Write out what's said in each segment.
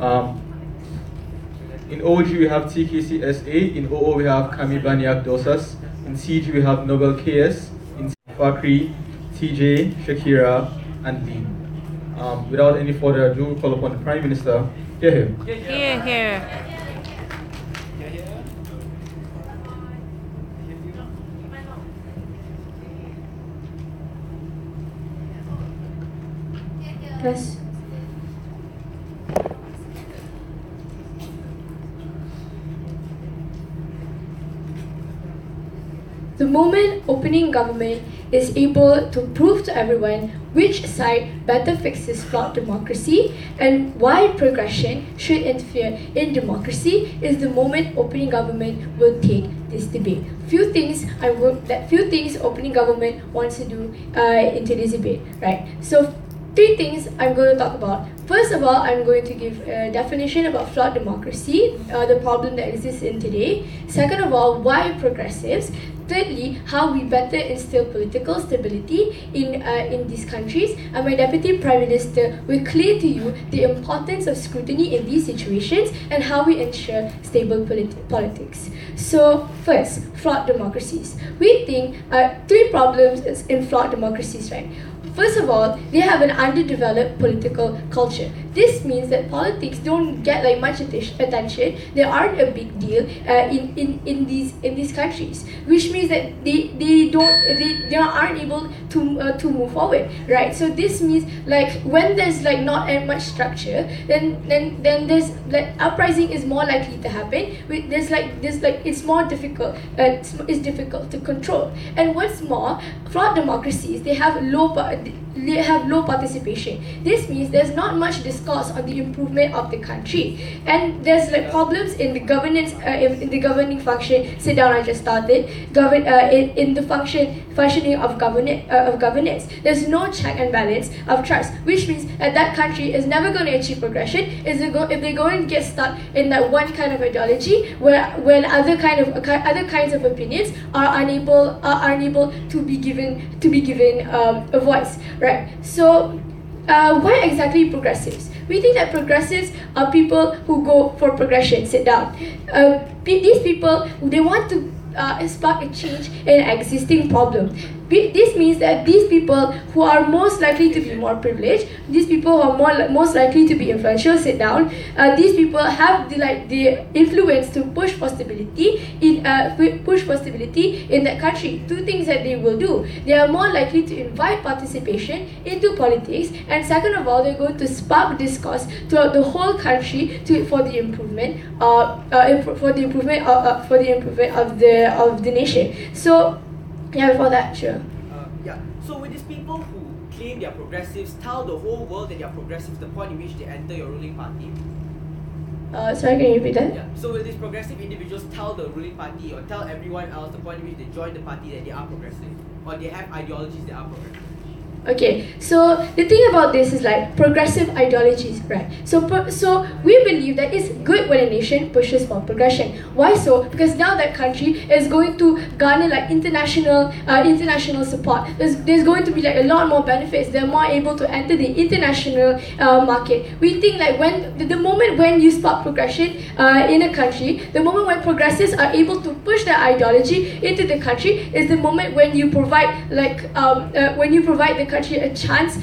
In OG we have TKCSA, in OO we have Kami Banyak DoSAS, in CG we have Nobel KS, in Fakri, TJ, Shakira, and Lee. Without any further ado, call upon the Prime Minister. Hear him. Hear, hear. Yes. The moment opening government is able to prove to everyone which side better fixes flawed democracy and why progression should interfere in democracy is the moment opening government will take this debate. Few things opening government wants to do in today's debate, right? So 3 things I'm going to talk about. First of all, I'm going to give a definition about flawed democracy, the problem that exists in today. Second of all, why progressives. Thirdly, how we better instill political stability in these countries. And my Deputy Prime Minister will clear to you the importance of scrutiny in these situations and how we ensure stable politics. So first, flawed democracies. We think 3 problems in flawed democracies, right? First of all, they have an underdeveloped political culture. This means that politics don't get like much attention. They aren't a big deal in these countries, which means that they aren't able to move forward, right? So this means like when there's like not much structure, then there's like uprising is more likely to happen. There's like it's more difficult. It's difficult to control. And what's more, flawed democracies they have low participation. This means there's not much discourse on the improvement of the country, and there's like problems in the governance, in the governing function. Sit down, I just started. In the functioning of governance. There's no check and balance of trust, which means that country is never going to achieve progression. If they're going to get stuck in that one kind of ideology, when other kinds of opinions are unable to be given a voice. Right. So, why exactly progressives? We think that progressives are people who go for progression. Sit down. These people, they want to spark a change in an existing problem. This means that these people who are most likely to be more privileged, these people who are most likely to be influential, sit down. These people have the influence to push for stability in that country. 2 things that they will do: they are more likely to invite participation into politics, and second of all, they're going to spark discourse throughout the whole country for the improvement of the nation. So. Yeah, before that, sure. So with these people who claim they are progressives, tell the whole world that they are progressives the point in which they enter your ruling party? Sorry, can you repeat that? Yeah. So will these progressive individuals tell the ruling party or tell everyone else the point in which they join the party that they are progressive, or they have ideologies that are progressive? Okay, so the thing about this is like progressive ideologies, right? So we believe that it's good when a nation pushes for progression. Why so? Because now that country is going to garner like international support. There's going to be like a lot more benefits. They're more able to enter the international market. We think like when the moment when you spark progression in a country, the moment when progressives are able to push their ideology into the country is the moment when you provide the country a chance,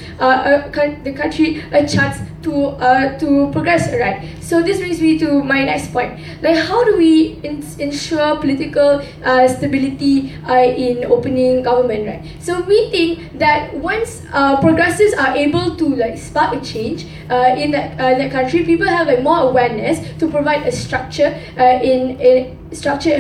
to progress, right? So this brings me to my next point. Like, how do we ensure political stability in opening government, right? So we think that once progressives are able to like spark a change in that country, people have like more awareness to provide a structure in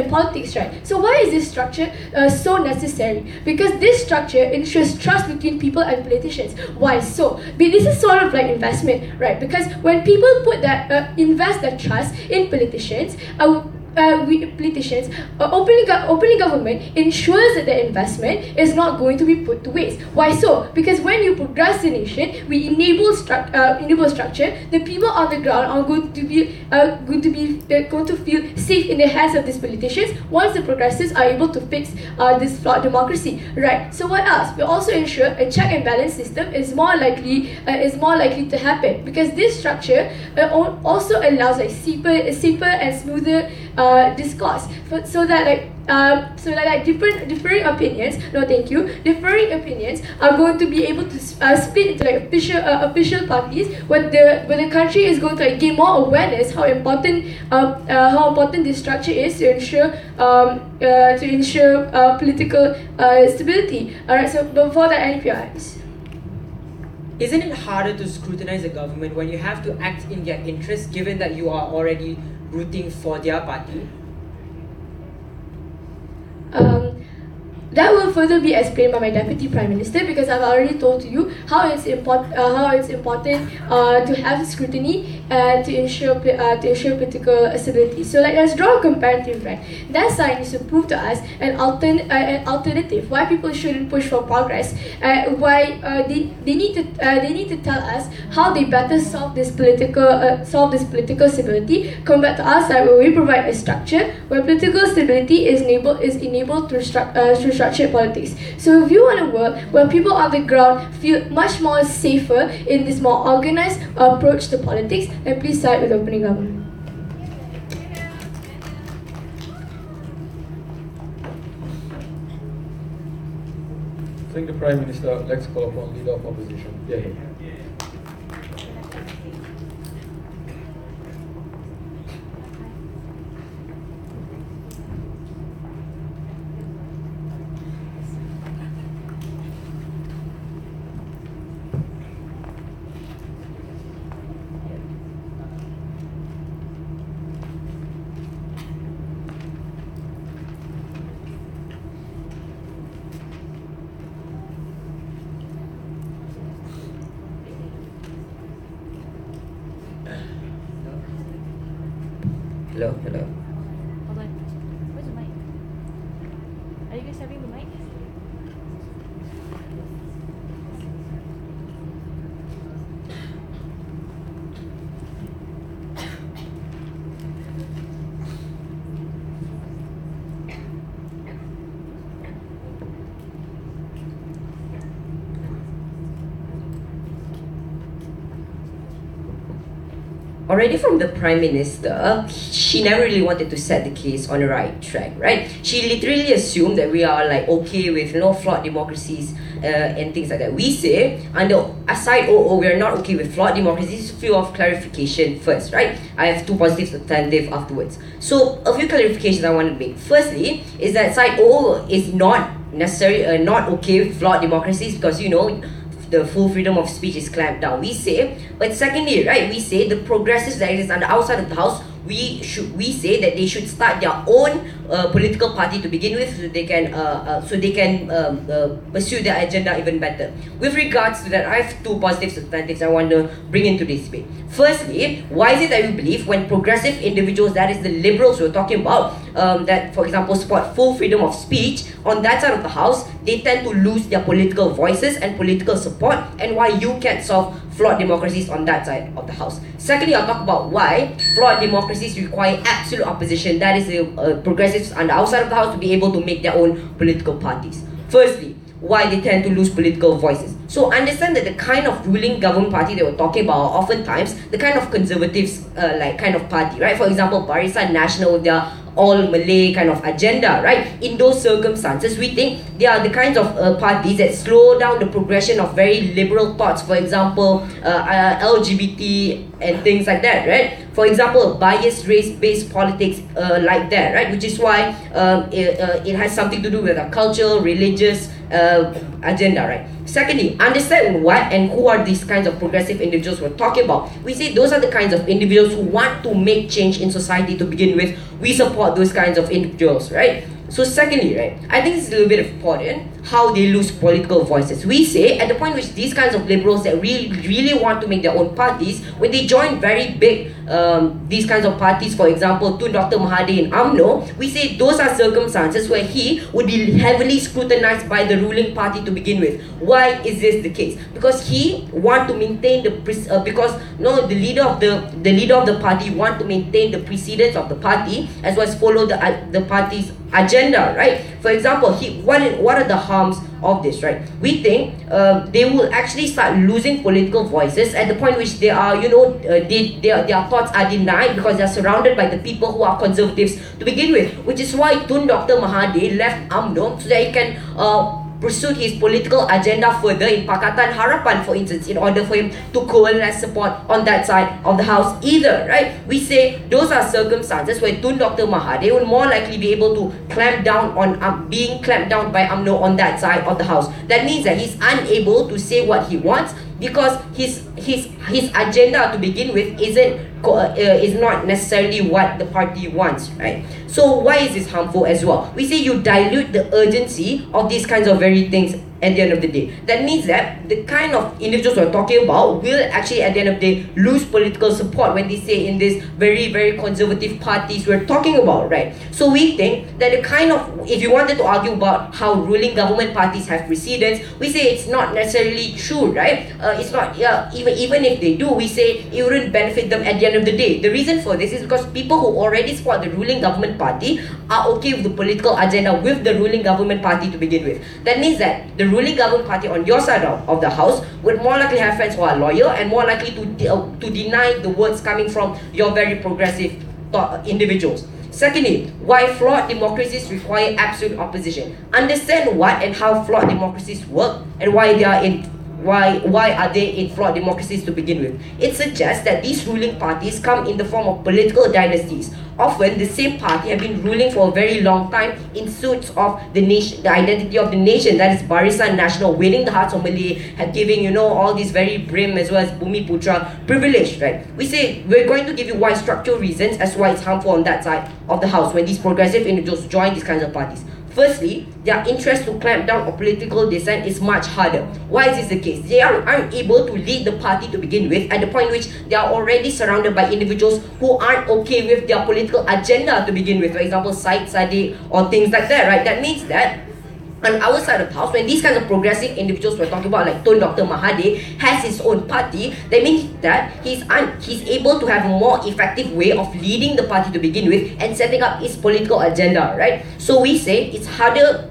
politics, right? So why is this structure so necessary? Because this structure ensures trust between people and politicians. Why so? This is sort of like investment, right? Because when people invest their trust in politicians, politicians, opening government ensures that the investment is not going to be put to waste. Why so? Because when you progress the nation, we enable structure. The people on the ground are going to feel safe in the hands of these politicians once the progressives are able to fix this flawed democracy. Right. So what else? We also ensure a check and balance system is more likely to happen, because this structure also allows like safer and smoother discourse, so that differing opinions are going to be able to split into like official parties, where the country is going to like gain more awareness how important this structure is to ensure political stability. Alright, so before that, NPIs. Isn't it harder to scrutinize the government when you have to act in their interest, given that you are already rooting for their party? That will further be explained by my Deputy Prime Minister, because I've already told you how it's important to have scrutiny and to ensure political stability. So let's draw a comparative, right? That side needs to prove to us an alternative, why people shouldn't push for progress, why they need to tell us how they better solve this political stability, compared to our side where we provide a structure where political stability is enabled through structured politics. So if you want a world where people on the ground feel much more safer in this more organized approach to politics, then please side with opening government. Thank the Prime Minister. Let's call upon Leader of Opposition. Yeah. Hello. Hold on. Where's the mic? Are you guys having the mic? Already from the Prime Minister, she never really wanted to set the case on the right track, right? She literally assumed that we are like okay with flawed democracies and things like that. We say, under aside we are not okay with flawed democracies. Few of clarification first, right? I have two positives alternative afterwards. So a few clarifications I want to make. Firstly, is that side is not necessarily not okay with flawed democracies, because the full freedom of speech is clamped down, we say. But secondly, right, we say the progressives that is on the outside of the house, we say that they should start their own political party to begin with, so they can pursue their agenda even better. With regards to that, I have two positives and alternatives I want to bring into this debate. Firstly, why is it that we believe when progressive individuals, that is the liberals we're talking about, that for example support full freedom of speech on that side of the house, they tend to lose their political voices and political support, and why you can't solve flawed democracies on that side of the house. Secondly, I'll talk about why flawed democracies require absolute opposition, that is the progressives on the outside of the house, to be able to make their own political parties. Firstly, why they tend to lose political voices. So understand that the kind of ruling government party they were talking about are oftentimes the kind of conservatives kind of party, right? For example, Barisan Nasional with their all Malay kind of agenda, right? In those circumstances, we think they are the kinds of parties that slow down the progression of very liberal thoughts. For example, LGBT and things like that, right? For example, biased race-based politics like that, right? Which is why it has something to do with a cultural, religious agenda, right? Secondly, understand what and who are these kinds of progressive individuals we're talking about. We say those are the kinds of individuals who want to make change in society to begin with. We support those kinds of individuals, right? So secondly, right, I think it's a little bit important how they lose political voices. We say at the point which these kinds of liberals that really want to make their own parties, when they join very big these kinds of parties, for example, to Dr. Mahathir in UMNO, we say those are circumstances where he would be heavily scrutinized by the ruling party to begin with. Why is this the case? Because he want to maintain the the leader of the party want to maintain the precedence of the party as well as follow the party's agenda, right? For example, what are the harms of this, right? We think they will actually start losing political voices at the point which they are, their thoughts are denied because they are surrounded by the people who are conservatives to begin with, which is why Tun Dr. Mahathir left UMNO so that he can pursued his political agenda further in Pakatan Harapan, for instance, in order for him to coalesce support on that side of the house either, right? We say those are circumstances where Tun Dr. Mahathir will more likely be able to clamp down on being clamped down by UMNO on that side of the house. That means that he's unable to say what he wants because his agenda to begin with is not necessarily what the party wants, right? So why is this harmful as well? We say you dilute the urgency of these kinds of very things at the end of the day. That means that the kind of individuals we're talking about will actually at the end of the day lose political support when they say in these very conservative parties we're talking about, right? So we think that the kind of, if you wanted to argue about how ruling government parties have precedence, we say it's not necessarily true, right? It's not, even if they do, we say it wouldn't benefit them at the end of the day. The reason for this is because people who already support the ruling government party are okay with the political agenda with the ruling government party to begin with. That means that the ruling government party on your side of the house would more likely have friends who are loyal and more likely to deny the words coming from your very progressive individuals. Secondly, why flawed democracies require absolute opposition. Understand what and how flawed democracies work and why they are why are they in flawed democracies to begin with. It suggests that these ruling parties come in the form of political dynasties. Often the same party have been ruling for a very long time in suits of the nation, the identity of the nation, that is Barisan Nasional, winning the hearts of Malay, and giving all these very Brim as well as Bumi Putra privilege, right? We say we're going to give you why structural reasons as why it's harmful on that side of the house when these progressive individuals join these kinds of parties. Firstly, their interest to clamp down on political dissent is much harder. Why is this the case? They aren't able to lead the party to begin with at the point which they are already surrounded by individuals who aren't okay with their political agenda to begin with. For example, Syed Saddiq or things like that, right? That means that on our side of the house, when these kinds of progressive individuals we're talking about, like Tun Dr. Mahathir, has his own party, that means that he's able to have a more effective way of leading the party to begin with and setting up his political agenda, right? So we say it's harder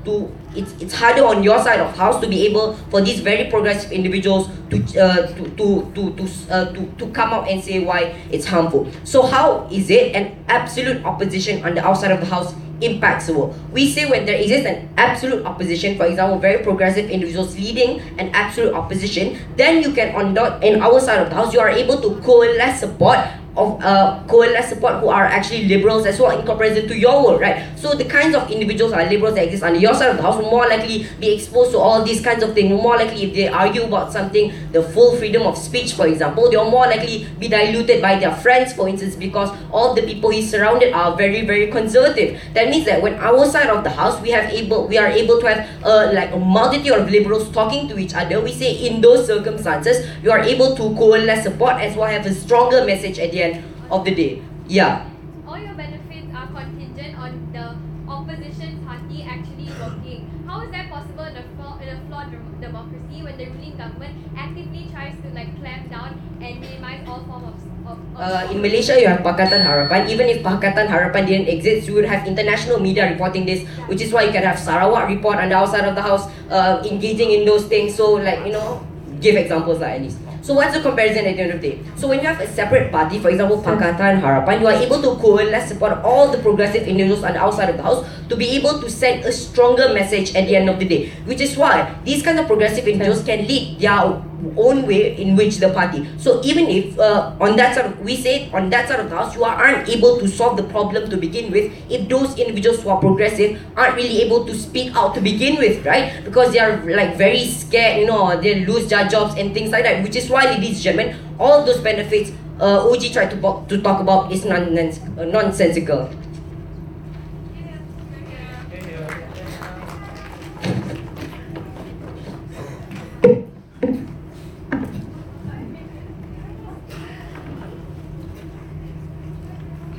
on your side of the house to be able for these very progressive individuals to come out and say why it's harmful. So how is it an absolute opposition on the outside of the house impacts the world? We say when there exists an absolute opposition, for example, very progressive individuals leading an absolute opposition, then you can on our side of the house, you are able to coalesce support who are actually liberals as well in comparison to your world, right? So the kinds of individuals or liberals that exist under your side of the house will more likely be exposed to all these kinds of things. More likely, if they argue about something, the full freedom of speech, for example, they'll more likely be diluted by their friends, for instance, because all the people he's surrounded are very conservative. That means that when our side of the house, we are able to have like a multitude of liberals talking to each other. We say in those circumstances, you are able to coalesce support as well, have a stronger message at the end of the day. Yeah. All your benefits are contingent on the opposition party actually working. How is that possible in a flawed democracy when the ruling government actively tries to clamp down and minimize all forms of in Malaysia, you have Pakatan Harapan. Even if Pakatan Harapan didn't exist, you would have international media reporting this, which is why you can have Sarawak report on the outside of the house engaging in those things. So give examples at least. So what's the comparison at the end of the day? So when you have a separate party, for example, Pakatan Harapan, you are able to coalesce support all the progressive individuals on the outside of the house to be able to send a stronger message at the end of the day. Which is why these kinds of progressive individuals can lead their own way in which the party. So even if on that side of the house, you aren't able to solve the problem to begin with, if those individuals who are progressive aren't really able to speak out to begin with, right? Because they are very scared, they lose their jobs and things like that. Which is why, ladies and gentlemen, all those benefits OG tried to talk about is nonsensical.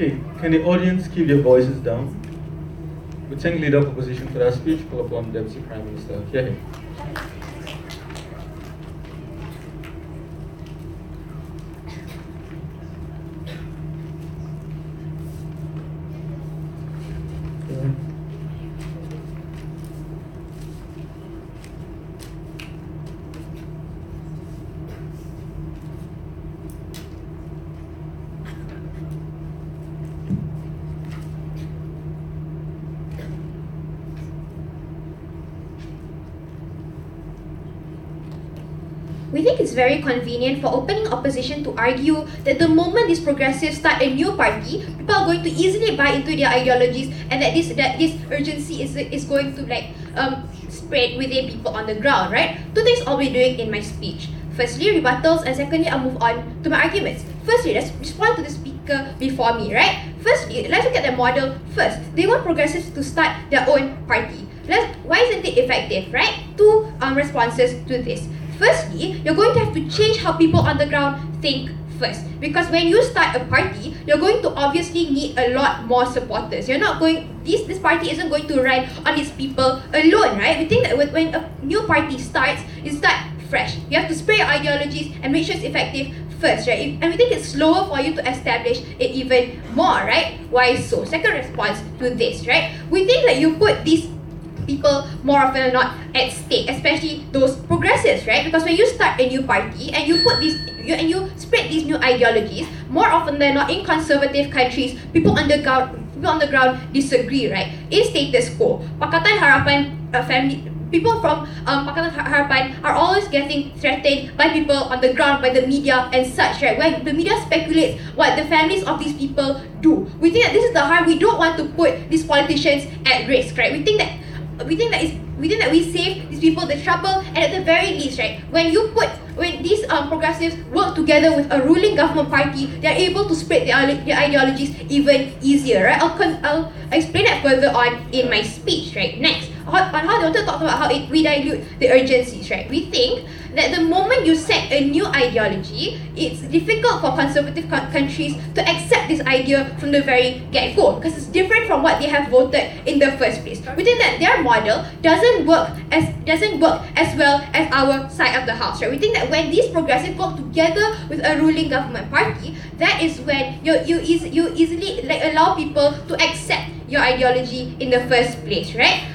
Okay, can the audience keep their voices down? We thank Leader of Opposition for that speech. Call upon Deputy Prime Minister. Hear him. We think it's very convenient for opening opposition to argue that the moment these progressives start a new party, people are going to easily buy into their ideologies, and that this urgency is going to spread within people on the ground, right? Two things I'll be doing in my speech. Firstly, rebuttals, and secondly, I'll move on to my arguments. Firstly, let's respond to the speaker before me, right? Firstly, let's look at the model first. They want progressives to start their own party. Why isn't it effective, right? Two responses to this. Firstly, you're going to have to change how people on the ground think first. Because when you start a party, you're going to obviously need a lot more supporters. You're not going, this party isn't going to run on its people alone, right? We think that when a new party starts, you start fresh. You have to spread your ideologies and make sure it's effective first, right? And we think it's slower for you to establish it even more, right? Why so? Second response to this, right? We think that you put these people more often than not at stake, especially those progressives, right? Because when you start a new party and you put you spread these new ideologies, more often than not in conservative countries, people on the ground disagree, right? In status quo, Pakatan Harapan people from Pakatan Harapan are always getting threatened by people on the ground, by the media and such, right? Where the media speculates what the families of these people do. We think that this is the harm. We don't want to put these politicians at risk, right? We think that we save these people the trouble, and at the very least, right, when these progressives work together with a ruling government party, they're able to spread their ideologies even easier, right? I'll explain that further on in my speech, right? Next, on how they want to talk about how we dilute the urgencies, right? We think that the moment you set a new ideology, it's difficult for conservative countries to accept this idea from the very get-go, because it's different from what they have voted in the first place. We think that their model doesn't work as well as our side of the house, right? We think that when these progressives work together with a ruling government party, that is when you easily allow people to accept your ideology in the first place, right?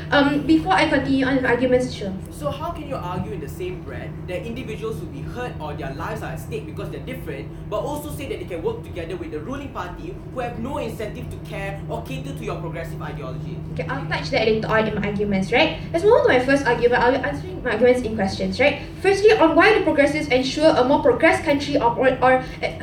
Before I continue on the arguments, sure. So how can you argue in the same breath that individuals will be hurt or their lives are at stake because they're different, but also say that they can work together with the ruling party who have no incentive to care or cater to your progressive ideology? Okay, I'll touch that later on in my arguments, right? Let's move on to my first argument. I'll be answering my arguments in questions, right? Firstly, on why the progressives ensure a more progressed country or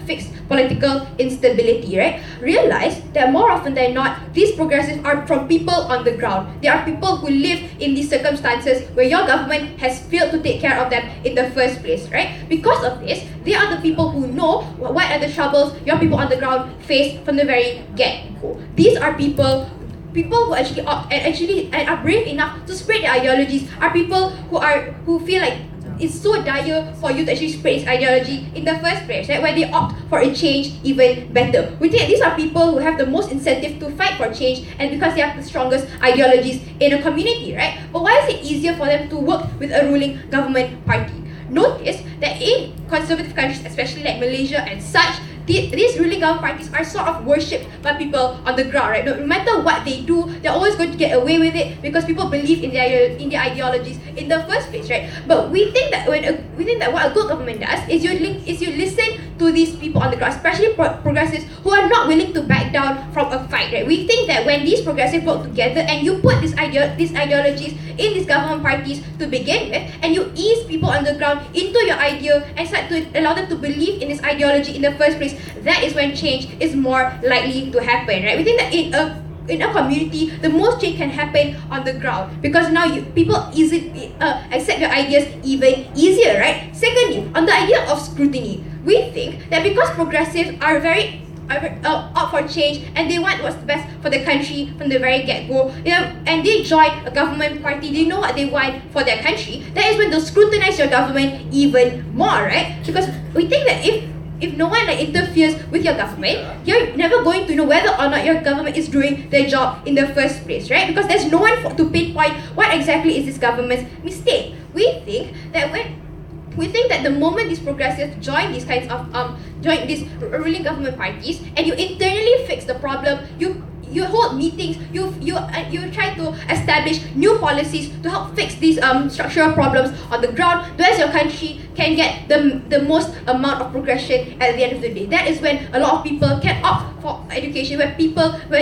fix political instability, right? Realize that more often than not, these progressives are from people on the ground. They are people who live in these circumstances where your government has failed to take care of them in the first place, right? Because of this, they are the people who know what are the troubles your people on the ground face from the very get-go. These are people who actually opt and are brave enough to spread their ideologies, are people who feel like it's so dire for you to actually spread its ideology in the first place, right? Where they opt for a change even better. We think that these are people who have the most incentive to fight for change, and because they have the strongest ideologies in a community, right? But why is it easier for them to work with a ruling government party? Notice that in conservative countries, especially like Malaysia and such, these ruling government parties are sort of worshipped by people on the ground, right? No matter what they do, they're always going to get away with it because people believe in their ideologies in the first place, right? But we think that what a good government does is you listen to these people on the ground, especially progressives who are not willing to back down from a fight, right? We think that when these progressives work together and you put these ideologies in these government parties to begin with, and you ease people on the ground into your idea and start to allow them to believe in this ideology in the first place, that is when change is more likely to happen, right? We think that in a community, the most change can happen on the ground because now people easily accept your ideas even easier, right? Secondly, on the idea of scrutiny, we think that because progressives are very out for change and they want what's the best for the country from the very get-go, and they join a government party, they know what they want for their country, that is when they'll scrutinize your government even more, right? Because we think that if if no one interferes with your government, you're never going to know whether or not your government is doing their job in the first place, right? Because there's no one to pinpoint what exactly is this government's mistake. We think that the moment these progressives join these kinds of join these ruling government parties, and you internally fix the problem, you hold meetings, you try to establish new policies to help fix these structural problems on the ground, whereas your country can get the most amount of progression at the end of the day. That is when a lot of people can opt for education, where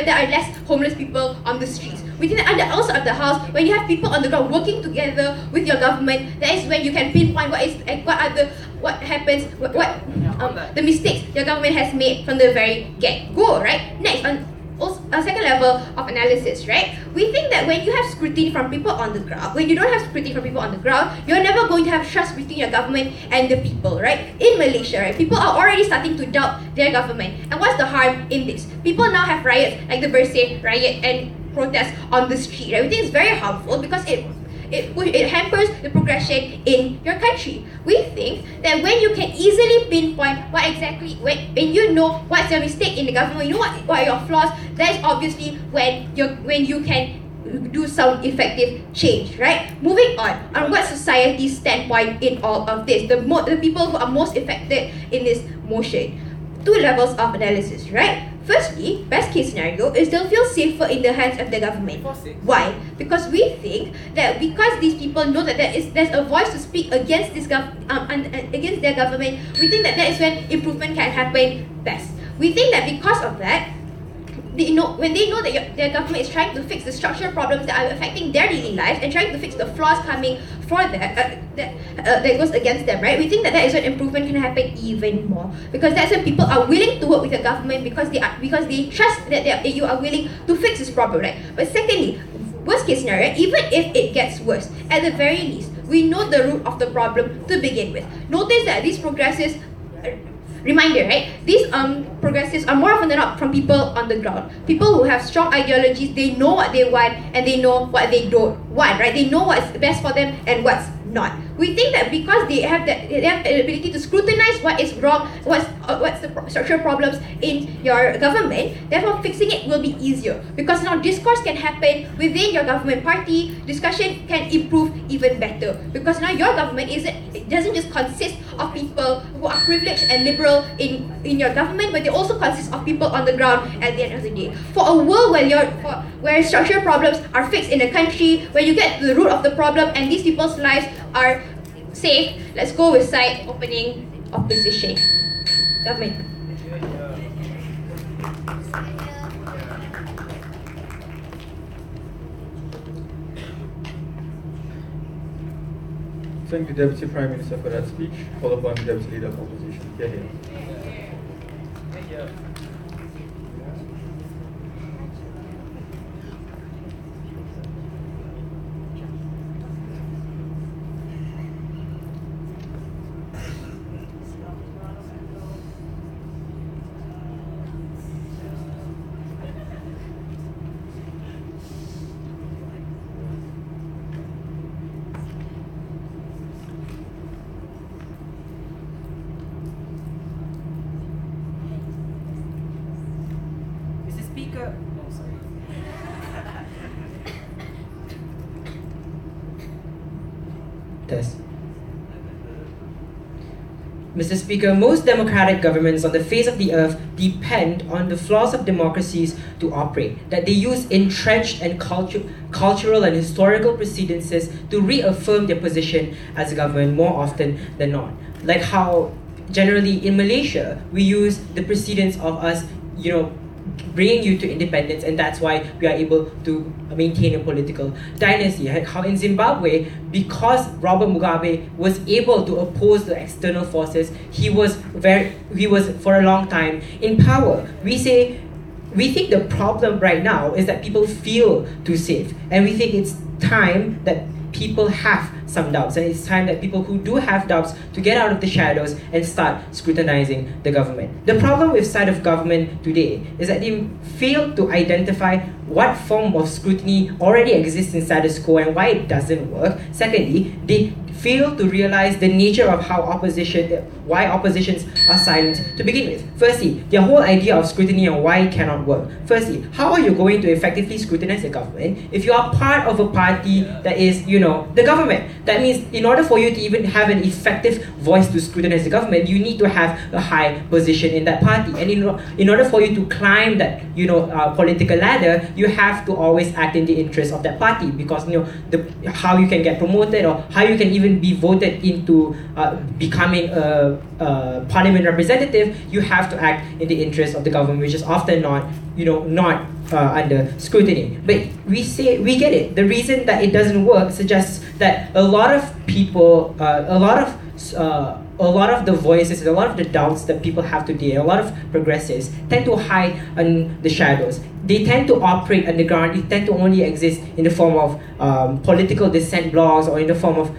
there are less homeless people on the streets. We think that also at the house, when you have people on the ground working together with your government, that is when you can pinpoint the mistakes your government has made from the very get-go, right? Next, also a second level of analysis, right? We think that when you have scrutiny from people on the ground, when you don't have scrutiny from people on the ground, you're never going to have trust between your government and the people, right? In Malaysia, right, people are already starting to doubt their government. And what's the harm in this? People now have riots like the Bersih riot and protests on the street, right? We think it's very harmful because it hampers the progression in your country. We think that when you can easily pinpoint when you know what's your mistake in the government, you know what are your flaws, that is obviously when you can do some effective change, right? Moving on what society's standpoint in all of this, the people who are most affected in this motion. Two levels of analysis, right? Firstly, best case scenario is they'll feel safer in the hands of the government. Why? Because we think that because these people know that there's a voice to speak against against their government, we think that is when improvement can happen best. We think that because of that, when they know that their government is trying to fix the structural problems that are affecting their daily lives and trying to fix the flaws coming for that goes against them, right? We think that is when improvement can happen even more, because that's when people are willing to work with the government because they trust that you are willing to fix this problem, right? But secondly, worst case scenario, even if it gets worse, at the very least, we know the root of the problem to begin with. Notice that these progressives. Reminder, right? These progressives are more often than not from people on the ground. People who have strong ideologies, they know what they want and they know what they don't want, right? They know what's best for them and what's not. We think that because they have the ability to scrutinize what is wrong, what's the structural problems in your government, therefore fixing it will be easier. Because now discourse can happen within your government party, discussion can improve even better. Because now your government doesn't just consist of people who are privileged and liberal in your government, but they also consist of people on the ground at the end of the day. For a world where structural problems are fixed in a country, where you get to the root of the problem and these people's lives are safe, let's go with side opening opposition. Government. Thank the Deputy Prime Minister for that speech. Call upon the Deputy Leader of Opposition. Here. Thank you. Mr. Speaker, most democratic governments on the face of the earth depend on the flaws of democracies to operate, that they use entrenched and cultural and historical precedences to reaffirm their position as a government more often than not. Like how generally in Malaysia, we use the precedents of us, bringing you to independence, and that's why we are able to maintain a political dynasty. How in Zimbabwe, because Robert Mugabe was able to oppose the external forces, he was for a long time in power. We think the problem right now is that people feel too safe, and we think it's time that people have some doubts, and it's time that people who do have doubts to get out of the shadows and start scrutinizing the government. The problem with side of government today is that they fail to identify what form of scrutiny already exists in status quo and why it doesn't work. Secondly, they fail to realize the nature of why oppositions are silent to begin with. Firstly, their whole idea of scrutiny and why it cannot work. Firstly, how are you going to effectively scrutinize the government if you are part of a party that is, the government? That means in order for you to even have an effective voice to scrutinize the government, you need to have a high position in that party. And in order for you to climb that, political ladder, you have to always act in the interest of that party, because how you can get promoted or how you can even be voted into becoming a parliament representative, you have to act in the interest of the government, which is often not under scrutiny. But we get it. The reason that it doesn't work suggests that a lot of people, a lot of the voices, a lot of the doubts that people have today, a lot of progressives tend to hide in the shadows. They tend to operate underground. They tend to only exist in the form of political dissent blogs or in the form of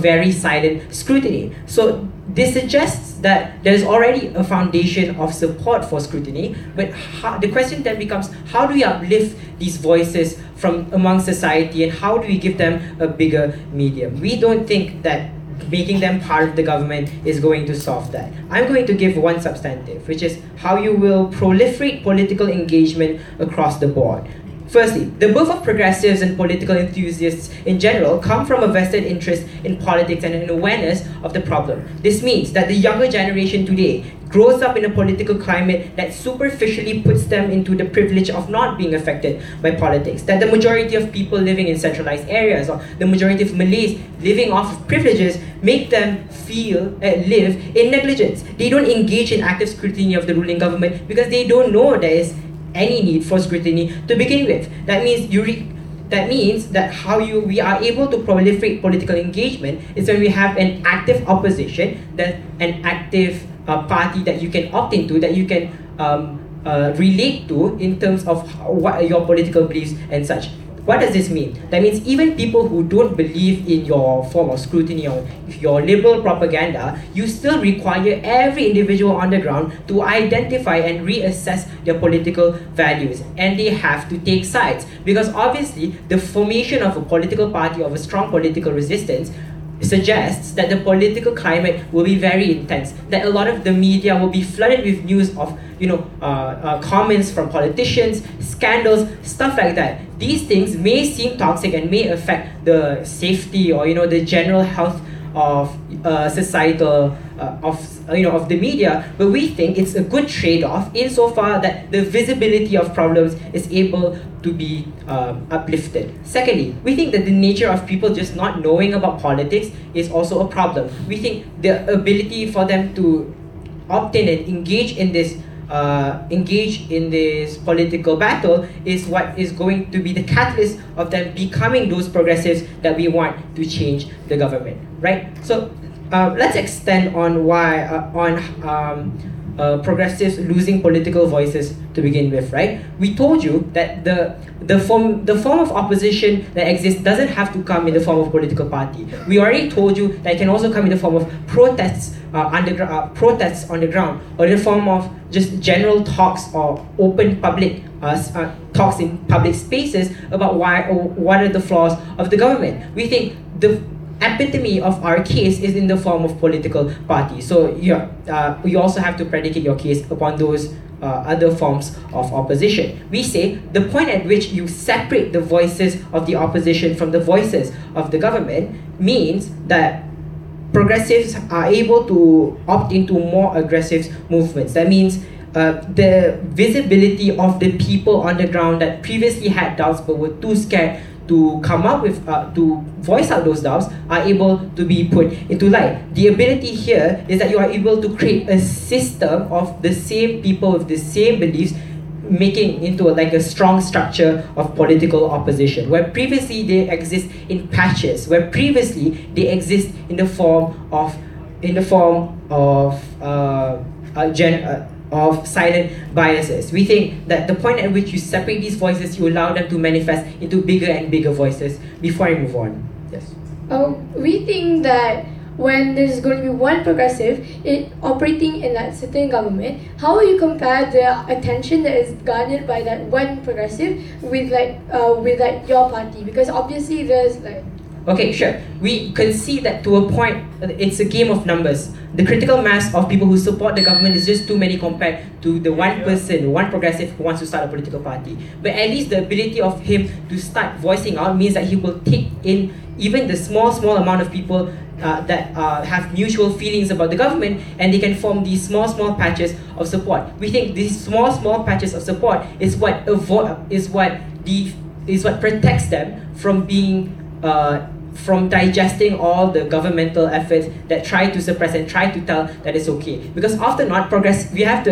very silent scrutiny. So this suggests that there's already a foundation of support for scrutiny, but the question then becomes, how do we uplift these voices from among society, and how do we give them a bigger medium? We don't think that making them part of the government is going to solve that. I'm going to give one substantive, which is how you will proliferate political engagement across the board. Firstly, the birth of progressives and political enthusiasts in general come from a vested interest in politics and an awareness of the problem. This means that the younger generation today grows up in a political climate that superficially puts them into the privilege of not being affected by politics. That the majority of people living in centralized areas, or the majority of Malays living off of privileges, make them live in negligence. They don't engage in active scrutiny of the ruling government because they don't know there is any need for scrutiny to begin with. That means we are able to proliferate political engagement is when we have an active opposition, an active party that you can opt into, that you can relate to in terms of what are your political beliefs and such. What does this mean? That means even people who don't believe in your form of scrutiny or your liberal propaganda, you still require every individual on the ground to identify and reassess their political values. And they have to take sides. Because obviously, the formation of a political party, of a strong political resistance, suggests that the political climate will be very intense, that a lot of the media will be flooded with news of comments from politicians, scandals, stuff like that. These things may seem toxic and may affect the safety or the general health of societal of the media, but we think it's a good trade-off insofar that the visibility of problems is able to be uplifted. Secondly, we think that the nature of people just not knowing about politics is also a problem. We think the ability for them to opt in and engage in this political battle is what is going to be the catalyst of them becoming those progressives that we want to change the government, right? So let's extend on why progressives losing political voices to begin with, right? We told you that the form of opposition that exists doesn't have to come in the form of political party. We already told you that it can also come in the form of protests protests on the ground, or in the form of just general talks or open public talks in public spaces about what are the flaws of the government. We think the epitome of our case is in the form of political party. So you also have to predicate your case upon those other forms of opposition. We say the point at which you separate the voices of the opposition from the voices of the government means that progressives are able to opt into more aggressive movements. That means the visibility of the people on the ground that previously had doubts but were too scared to come up with, to voice out those doubts, are able to be put into light. The ability here is that you are able to create a system of the same people with the same beliefs, making into like a strong structure of political opposition, where previously they exist in patches, where previously they exist in the form of silent biases. We think that the point at which you separate these voices, you allow them to manifest into bigger and bigger voices. Before I move on, yes. We think that when there's going to be one progressive operating in that certain government, how will you compare the attention that is garnered by that one progressive with your party? Because obviously there's Okay, sure. We can see that to a point, it's a game of numbers. The critical mass of people who support the government is just too many compared to the one person, one progressive who wants to start a political party. But at least the ability of him to start voicing out means that he will take in even the small amount of people that have mutual feelings about the government, and they can form these small patches of support. We think these small patches of support is what protects them from being from digesting all the governmental efforts that try to suppress and try to tell that it's okay. Because often not we have to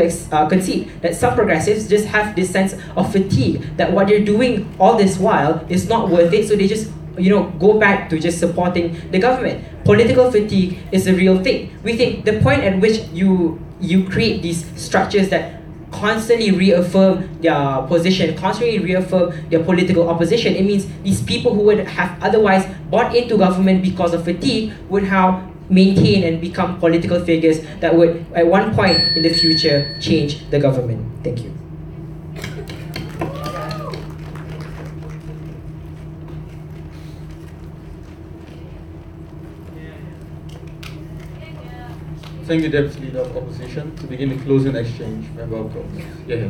concede that some progressives just have this sense of fatigue that what they're doing all this while is not worth it, so they just go back to just supporting the government. Political fatigue is a real thing. We think the point at which you create these structures that constantly reaffirm their position, constantly reaffirm their political opposition, it means these people who would have otherwise bought into government because of fatigue would have maintain and become political figures that would at one point in the future change the government. Thank you. Thank you, Deputy Leader of Opposition. To begin the closing exchange, Member of Congress. Yeah.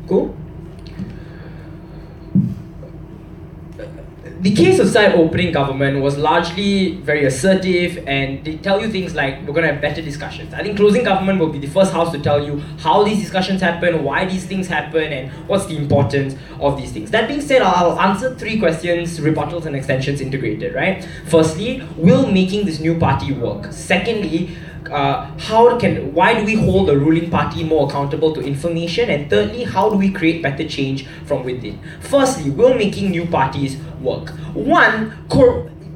Cool. The case of side opening government was largely very assertive, and they tell you things like, we're going to have better discussions. I think closing government will be the first house to tell you how these discussions happen, why these things happen, and what's the importance of these things. That being said, I'll answer 3 questions, rebuttals and extensions integrated, right? Firstly, will making this new party work? Secondly, why do we hold the ruling party more accountable to information? And thirdly, how do we create better change from within? Firstly, will making new parties work? One,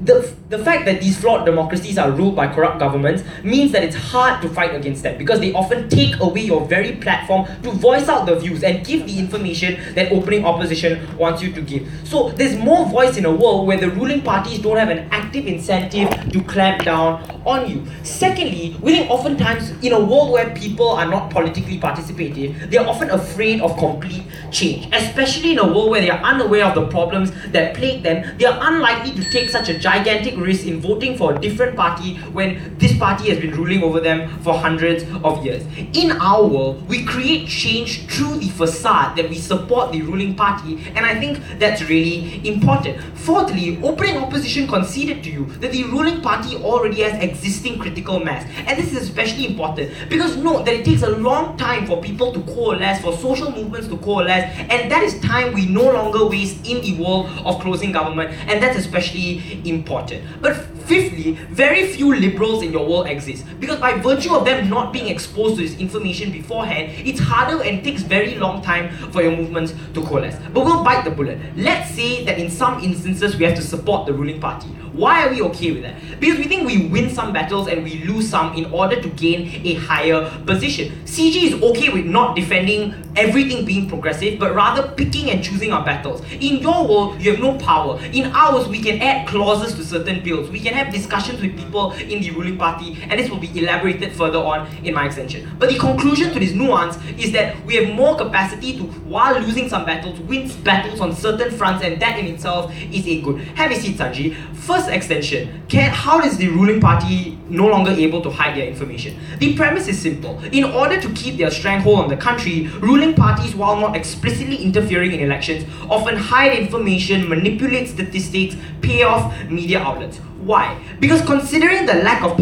the fact that these flawed democracies are ruled by corrupt governments means that it's hard to fight against them, because they often take away your very platform to voice out the views and give the information that opening opposition wants you to give. So there's more voice in a world where the ruling parties don't have an active incentive to clamp down on you. Secondly, we think oftentimes in a world where people are not politically participative, they're often afraid of complete change. Especially in a world where they are unaware of the problems that plague them, they are unlikely to take such a gigantic risk in voting for a different party when this party has been ruling over them for hundreds of years. In our world, we create change through the facade that we support the ruling party, and I think that's really important. Fourthly, opening opposition conceded to you that the ruling party already has existing critical mass, and this is especially important because note that it takes a long time for people to coalesce, for social movements to coalesce, and that is time we no longer waste in the world of closing government, and that's especially important. But fifthly, very few liberals in your world exist, because by virtue of them not being exposed to this information beforehand, it's harder and takes very long time for your movements to coalesce. But we'll bite the bullet. Let's say that in some instances we have to support the ruling party. Why are we okay with that? Because we think we win some battles and we lose some in order to gain a higher position. CG is okay with not defending everything being progressive, but rather picking and choosing our battles. In your world, you have no power. In ours, we can add clauses to certain bills. We can have discussions with people in the ruling party, and this will be elaborated further on in my extension. But the conclusion to this nuance is that we have more capacity to, while losing some battles, win battles on certain fronts, and that in itself is a good. Have a seat, Sanji. First extension, how is the ruling party no longer able to hide their information? The premise is simple. In order to keep their stranglehold on the country, ruling parties, while not explicitly interfering in elections, often hide information, manipulate statistics, pay off media outlets. Why? Because considering the lack of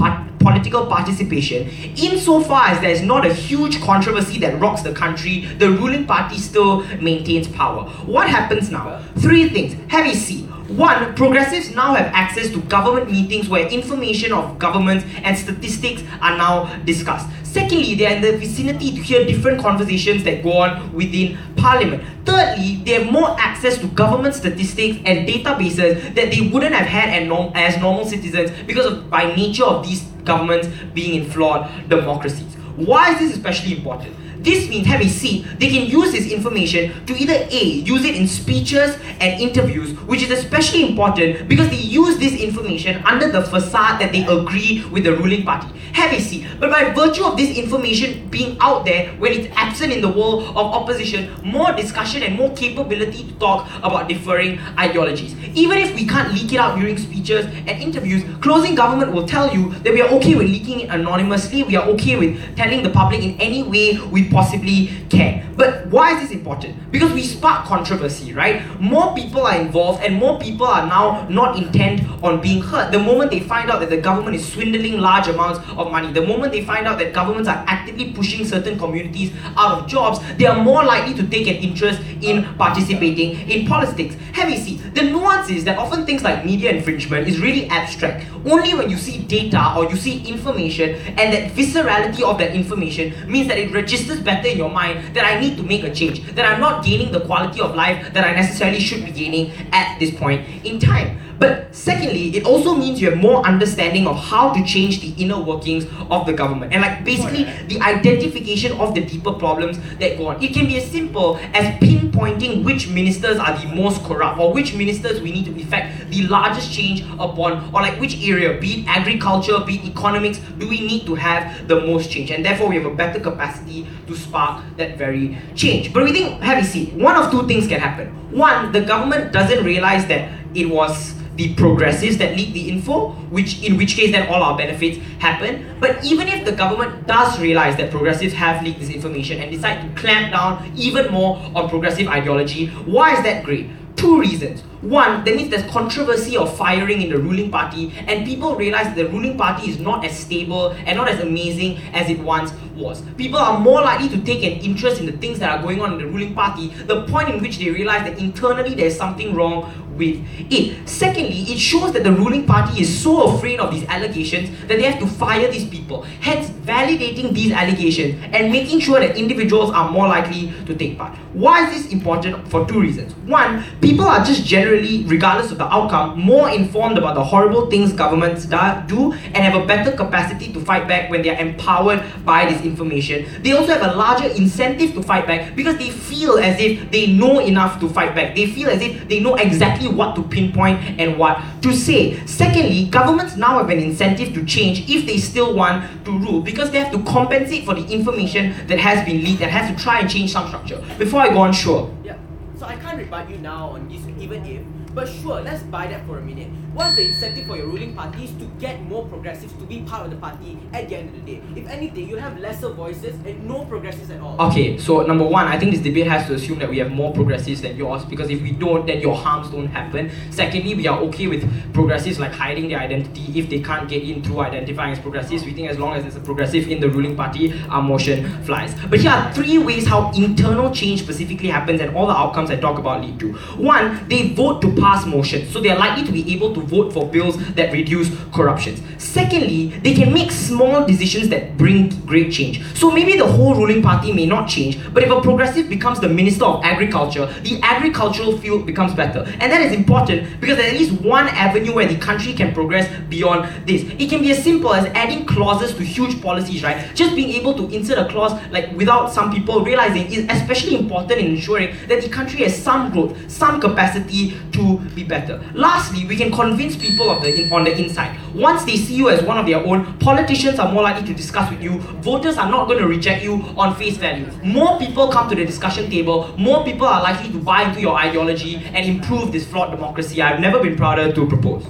political participation, insofar as there is not a huge controversy that rocks the country, the ruling party still maintains power. What happens now? Three things. Have a seat. One, progressives now have access to government meetings where information of governments and statistics are now discussed. Secondly, they are in the vicinity to hear different conversations that go on within parliament. Thirdly, they have more access to government statistics and databases that they wouldn't have had as normal citizens because of by nature of these governments being in flawed democracies. Why is this especially important? This means, have a seat, they can use this information to either A, use it in speeches and interviews, which is especially important because they use this information under the facade that they agree with the ruling party. Have a seat. But by virtue of this information being out there, when it's absent in the world of opposition, more discussion and more capability to talk about differing ideologies. Even if we can't leak it out during speeches and interviews, closing government will tell you that we are okay with leaking it anonymously, we are okay with telling the public in any way we possibly can. But why is this important? Because we spark controversy, right? More people are involved and more people are now not intent on being heard. The moment they find out that the government is swindling large amounts of money, the moment they find out that governments are actively pushing certain communities out of jobs, they are more likely to take an interest in participating in politics. Have you seen? The nuance is that often things like media infringement is really abstract. Only when you see data or you see information and that viscerality of that information means that it registers better in your mind that I need to make a change, that I'm not gaining the quality of life that I necessarily should be gaining at this point in time. But secondly, it also means you have more understanding of how to change the inner workings of the government and like basically the identification of the deeper problems that go on. It can be as simple as pinpointing which ministers are the most corrupt or which ministers we need to effect the largest change upon, or like which area, be it agriculture, be it economics, do we need to have the most change, and therefore we have a better capacity to spark that very change. But we think, have you seen, one of two things can happen. One, the government doesn't realize that it was the progressives that leak the info, in which case then all our benefits happen. But even if the government does realize that progressives have leaked this information and decide to clamp down even more on progressive ideology, why is that great? Two reasons. One, that means there's controversy or firing in the ruling party and people realize that the ruling party is not as stable and not as amazing as it once was. People are more likely to take an interest in the things that are going on in the ruling party, the point in which they realize that internally there's something wrong with it. Secondly, it shows that the ruling party is so afraid of these allegations that they have to fire these people, hence validating these allegations and making sure that individuals are more likely to take part. Why is this important? For two reasons. One, people are just generally, regardless of the outcome, more informed about the horrible things governments do and have a better capacity to fight back when they are empowered by this information. They also have a larger incentive to fight back because they feel as if they know enough to fight back. They feel as if they know exactly what to pinpoint and what to say. Secondly, governments now have an incentive to change if they still want to rule because they have to compensate for the information that has been leaked and have to try and change some structure. Before I go on, sure. Yeah, so I can't rebut you now on this even if, but sure, let's buy that for a minute. What's the incentive for your ruling parties to get more progressives to be part of the party at the end of the day? If anything, you'll have lesser voices and no progressives at all. Okay, so number one, I think this debate has to assume that we have more progressives than yours, because if we don't, then your harms don't happen. Secondly, we are okay with progressives like hiding their identity if they can't get in through identifying as progressives. We think as long as there's a progressive in the ruling party, our motion flies. But here are three ways how internal change specifically happens and all the outcomes I talk about lead to. One, they vote to pass motions, so they are likely to be able to vote for bills that reduce corruptions. Secondly, they can make small decisions that bring great change. So maybe the whole ruling party may not change, but if a progressive becomes the Minister of Agriculture, the agricultural field becomes better. And that is important because there's at least one avenue where the country can progress beyond this. It can be as simple as adding clauses to huge policies, right? Just being able to insert a clause like without some people realizing is especially important in ensuring that the country has some growth, some capacity to be better. Lastly, we can convince people on the inside. Once they see you as one of their own, politicians are more likely to discuss with you. Voters are not going to reject you on face value. More people come to the discussion table, more people are likely to buy into your ideology and improve this flawed democracy I've never been prouder to propose.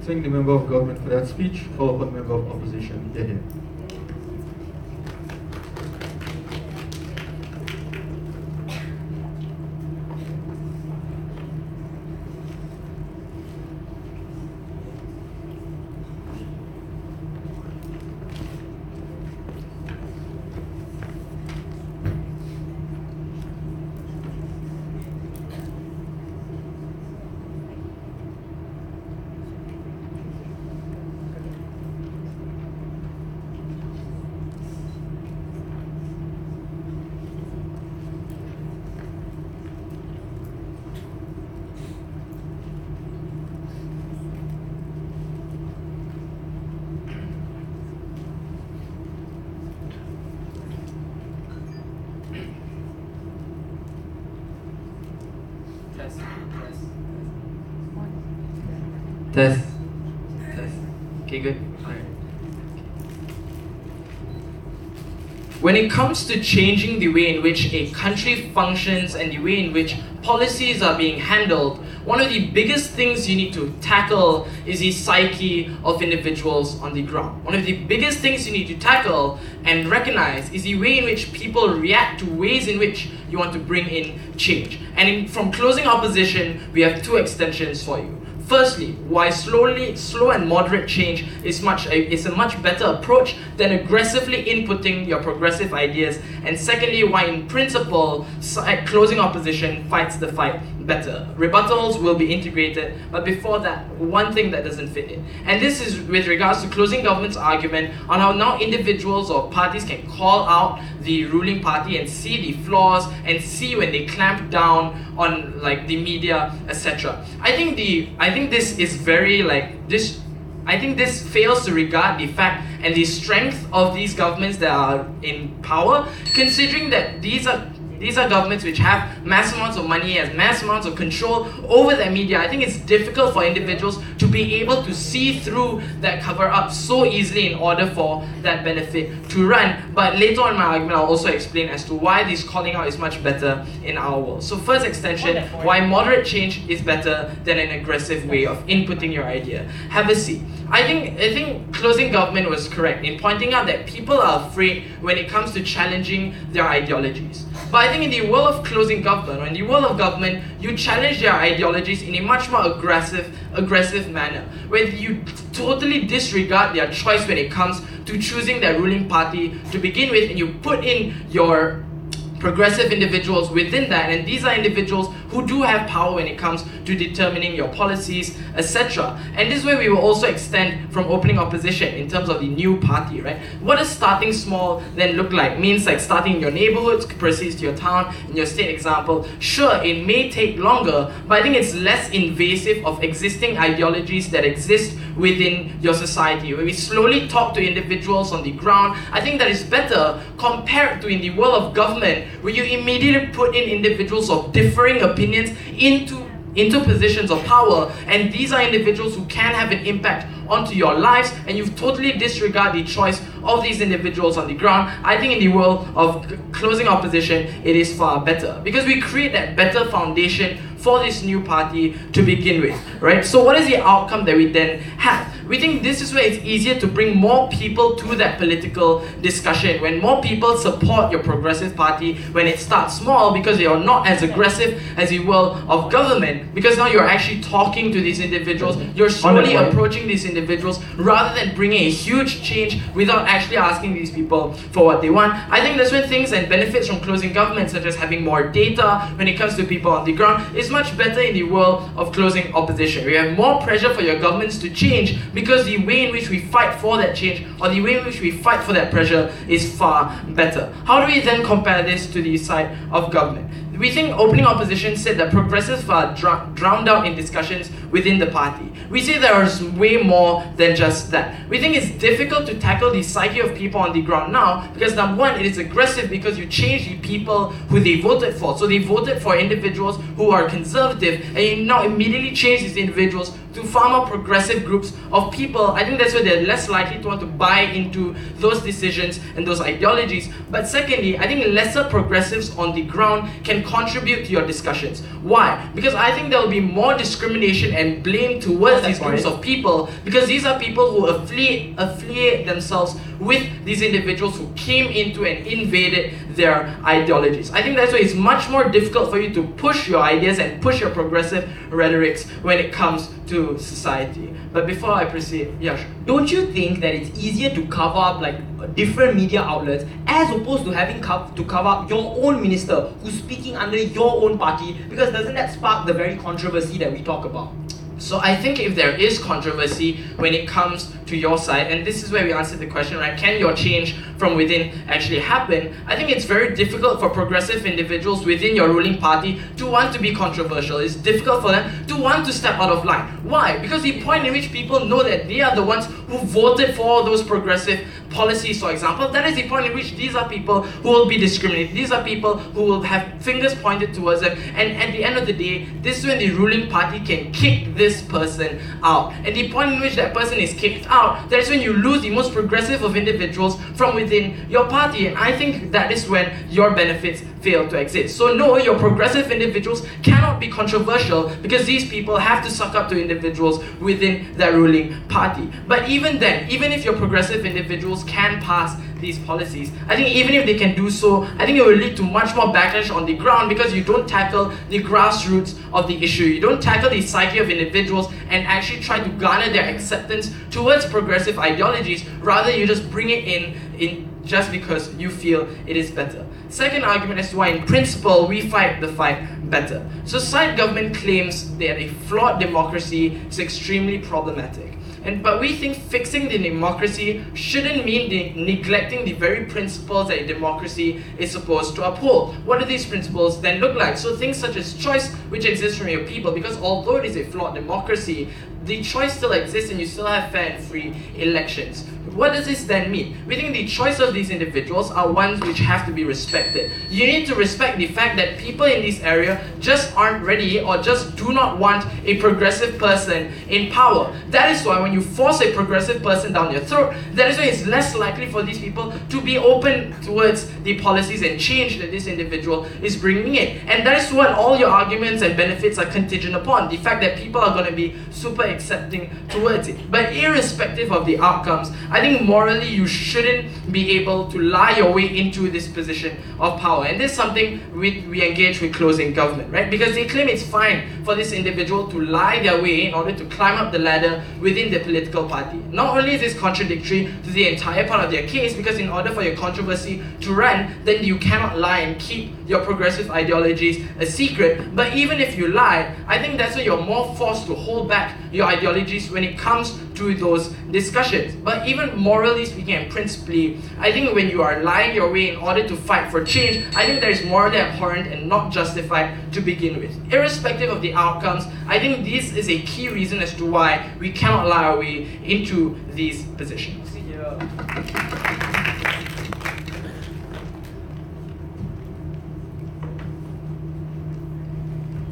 thank the member of government for that speech. Call upon the member of opposition. Hear, hear. Test. Test. Okay, good. Alright. When it comes to changing the way in which a country functions and the way in which policies are being handled, one of the biggest things you need to tackle is the psyche of individuals on the ground. One of the biggest things you need to tackle and recognize is the way in which people react to ways in which you want to bring in change. And from closing opposition, we have two extensions for you. Firstly, why slow and moderate change is a much better approach than aggressively inputting your progressive ideas. And secondly, why in principle, closing opposition fights the fight better. Rebuttals will be integrated, but before that, one thing that doesn't fit in. And this is with regards to closing government's argument on how now individuals or parties can call out the ruling party and see the flaws and see when they clamp down on like the media, etc. I think this is very I think this fails to regard the fact and the strength of these governments that are in power, considering that these are governments which have mass amounts of money, has mass amounts of control over their media. I think it's difficult for individuals to be able to see through that cover-up so easily in order for that benefit to run. But later on in my argument, I'll also explain as to why this calling out is much better in our world. So first extension, why moderate change is better than an aggressive way of inputting your idea. Have a seat. I think closing government was correct in pointing out that people are afraid when it comes to challenging their ideologies. But I think in the world of closing government, or in the world of government, you challenge their ideologies in a much more aggressive manner, where you totally disregard their choice when it comes to choosing their ruling party to begin with, and you put in your progressive individuals within that, and these are individuals who do have power when it comes to determining your policies, etc. And this way we will also extend from opening opposition in terms of the new party, right? What does starting small then look like? Means like starting in your neighborhoods, proceeds to your town, in your state example. Sure, it may take longer, but I think it's less invasive of existing ideologies that exist within your society. When we slowly talk to individuals on the ground, I think that is better compared to in the world of government, where you immediately put in individuals of differing opinions into positions of power, and these are individuals who can have an impact onto your lives, and you've totally disregarded the choice of these individuals on the ground. I think in the world of closing opposition, it is far better, because we create that better foundation for this new party to begin with, right? So what is the outcome that we then have? We think this is where it's easier to bring more people to that political discussion. When more people support your progressive party, when it starts small, because you're not as aggressive as the world of government, because now you're actually talking to these individuals, you're slowly approaching these individuals rather than bringing a huge change without actually asking these people for what they want. I think that's when things and benefits from closing government, such as having more data when it comes to people on the ground, is much better in the world of closing opposition. We have more pressure for your governments to change, because the way in which we fight for that change, or the way in which we fight for that pressure, is far better. How do we then compare this to the side of government? We think opening opposition said that progressives are drowned out in discussions within the party. We say there is way more than just that. We think it's difficult to tackle the psyche of people on the ground now, because number one, it is aggressive because you change the people who they voted for. So they voted for individuals who are conservative, and you now immediately change these individuals to far more progressive groups of people. I think that's why they're less likely to want to buy into those decisions and those ideologies. But secondly, I think lesser progressives on the ground can contribute to your discussions. Why? Because I think there will be more discrimination and and blame towards these groups of people, because these are people who affiliate themselves with these individuals who came into and invaded their ideologies. I think that's why it's much more difficult for you to push your ideas and push your progressive rhetorics when it comes to society. But before I proceed, Yash. Don't you think that it's easier to cover up like different media outlets as opposed to having to cover up your own minister who's speaking under your own party? Because doesn't that spark the very controversy that we talk about? So I think if there is controversy when it comes to your side, and this is where we answer the question, right? Can your change from within actually happen? I think it's very difficult for progressive individuals within your ruling party to want to be controversial. It's difficult for them to want to step out of line. Why? Because the point in which people know that they are the ones who voted for all those progressive policies, for example, that is the point in which these are people who will be discriminated. These are people who will have fingers pointed towards them, and at the end of the day, this is when the ruling party can kick this person out. And the point in which that person is kicked out, that is when you lose the most progressive of individuals from within your party. And I think that is when your benefits fail to exist. So no, your progressive individuals cannot be controversial because these people have to suck up to individuals within their ruling party. But even then, even if your progressive individuals can pass these policies, I think even if they can do so, I think it will lead to much more backlash on the ground because you don't tackle the grassroots of the issue. You don't tackle the psyche of individuals and actually try to garner their acceptance towards progressive ideologies. Rather, you just bring it in just because you feel it is better. Second argument as to why in principle we fight the fight better. So side government claims that a flawed democracy is extremely problematic. But we think fixing the democracy shouldn't mean neglecting the very principles that a democracy is supposed to uphold. What do these principles then look like? So things such as choice, which exists from your people, because although it is a flawed democracy, the choice still exists and you still have fair and free elections. What does this then mean? We think the choice of these individuals are ones which have to be respected. You need to respect the fact that people in this area just aren't ready or just do not want a progressive person in power. That is why when you force a progressive person down your throat, that is why it's less likely for these people to be open towards the policies and change that this individual is bringing in. And that is what all your arguments and benefits are contingent upon. The fact that people are going to be super accepting towards it. But irrespective of the outcomes, I think morally you shouldn't be able to lie your way into this position of power. And this is something we engage with closing government, right? Because they claim it's fine for this individual to lie their way in order to climb up the ladder within the political party. Not only is this contradictory to the entire part of their case, because in order for your controversy to run, then you cannot lie and keep your progressive ideologies a secret. But even if you lie, I think that's why you're more forced to hold back your ideologies when it comes to those discussions. But even morally speaking and principally, I think when you are lying your way in order to fight for change, I think that is morally abhorrent and not justified to begin with. Irrespective of the outcomes, I think this is a key reason as to why we cannot lie our way into these positions.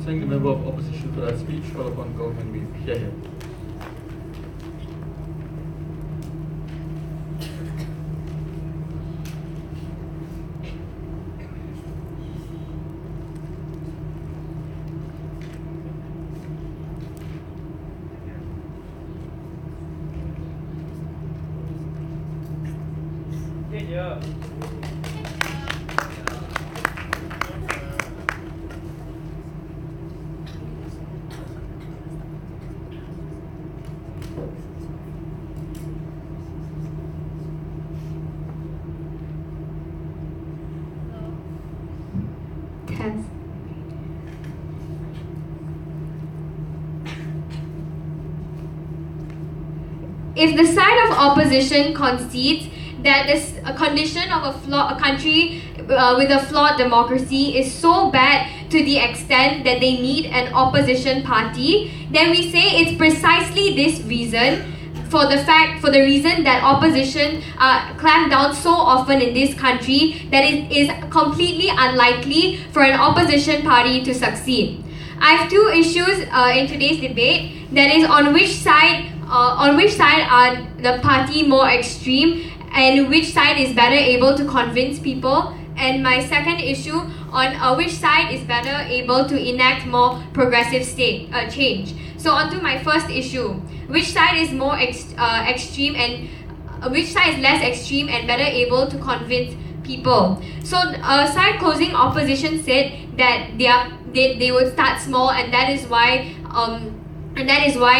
Thank the member of opposition for that speech. Call upon government, we hear him. If the side of opposition concedes that this a condition of a country with a flawed democracy is so bad to the extent that they need an opposition party, then we say it's precisely this reason, for the reason that opposition clamp down so often in this country, that it is completely unlikely for an opposition party to succeed. I have two issues in today's debate. That is, on which side are the party more extreme, and which side is better able to convince people and my second issue on which side is better able to enact more progressive change. So on to my first issue, which side is more extreme and which side is less extreme and better able to convince people. So side closing opposition said that they would start small, and that is why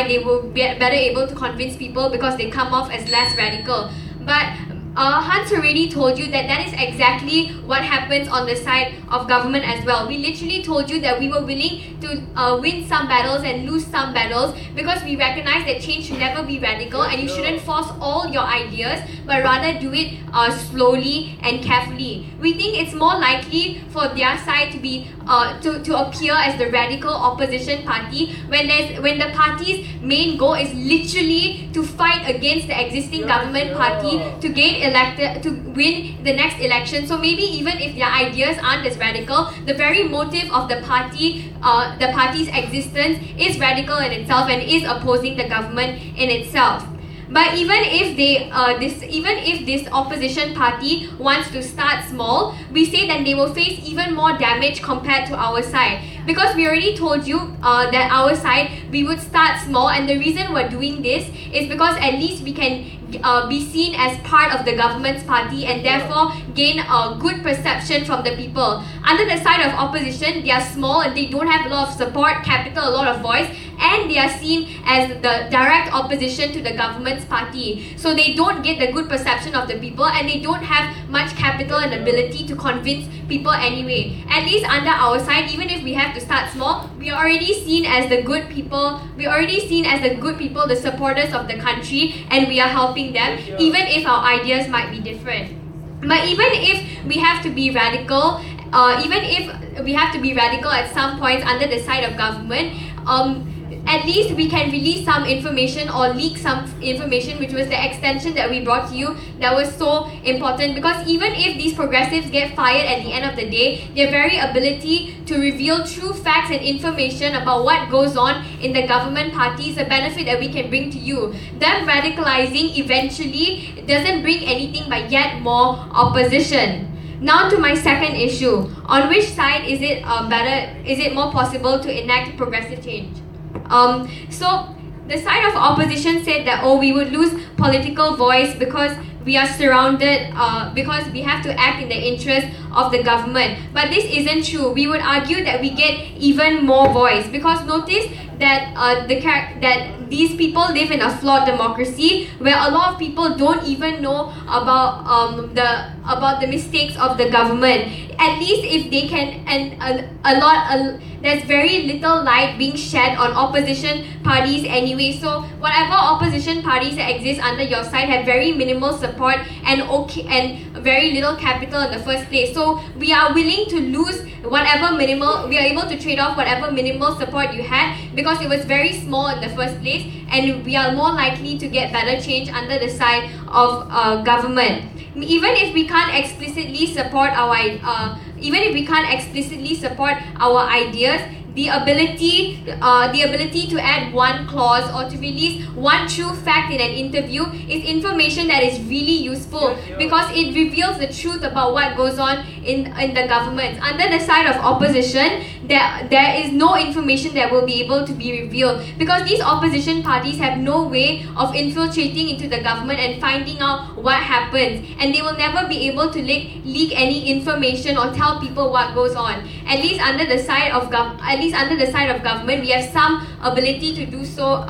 they will be better able to convince people because they come off as less radical. But Hans already told you that is exactly what happens on the side of government as well. We literally told you that we were willing to win some battles and lose some battles because we recognize that change should never be radical, and you shouldn't force all your ideas, but rather do it slowly and carefully. We think it's more likely for their side to be to appear as the radical opposition party when the party's main goal is literally to fight against the existing government party to gain elected, to win the next election. So maybe even if their ideas aren't as radical, the very motive of the party's existence is radical in itself and is opposing the government in itself. But even if this opposition party wants to start small, we say that they will face even more damage compared to our side. Because we already told you that our side, we would start small, and the reason we're doing this is because at least we can be seen as part of the government's party and therefore gain a good perception from the people. Under the side of opposition, they are small and they don't have a lot of support, capital, a lot of voice, and they are seen as the direct opposition to the government's party. So they don't get the good perception of the people, and they don't have much capital and ability to convince people anyway. At least under our side, even if we have to start small, we are already seen as the good people. We are already seen as the good people, the supporters of the country, and we are helping them, even if our ideas might be different. But even if we have to be radical, at some points under the side of government, at least we can release some information or leak some information, which was the extension that we brought to you that was so important, because even if these progressives get fired at the end of the day, their very ability to reveal true facts and information about what goes on in the government party is a benefit that we can bring to you. Them radicalizing eventually doesn't bring anything but yet more opposition. Now to my second issue, on which side is it more possible to enact progressive change? So the side of opposition said that we would lose political voice because we are surrounded, because we have to act in the interest of the government. But this isn't true. We would argue that we get even more voice, because notice that that these people live in a flawed democracy where a lot of people don't even know about the mistakes of the government. At least if they can, and there's very little light being shed on opposition parties anyway. So whatever opposition parties that exist under your side have very minimal support and very little capital in the first place. So we are willing to lose whatever minimal, we are able to trade off whatever minimal support you had because it was very small in the first place, and we are more likely to get better change under the side of government. Even if we can't explicitly support our ideas, the ability to add one clause or to release one true fact in an interview is information that is really useful, because it reveals the truth about what goes on in the government. Under the side of opposition, there is no information that will be able to be revealed, because these opposition parties have no way of infiltrating into the government and finding out what happens, and they will never be able to leak any information or tell people what goes on. At least under the side of government, we have some ability to do so.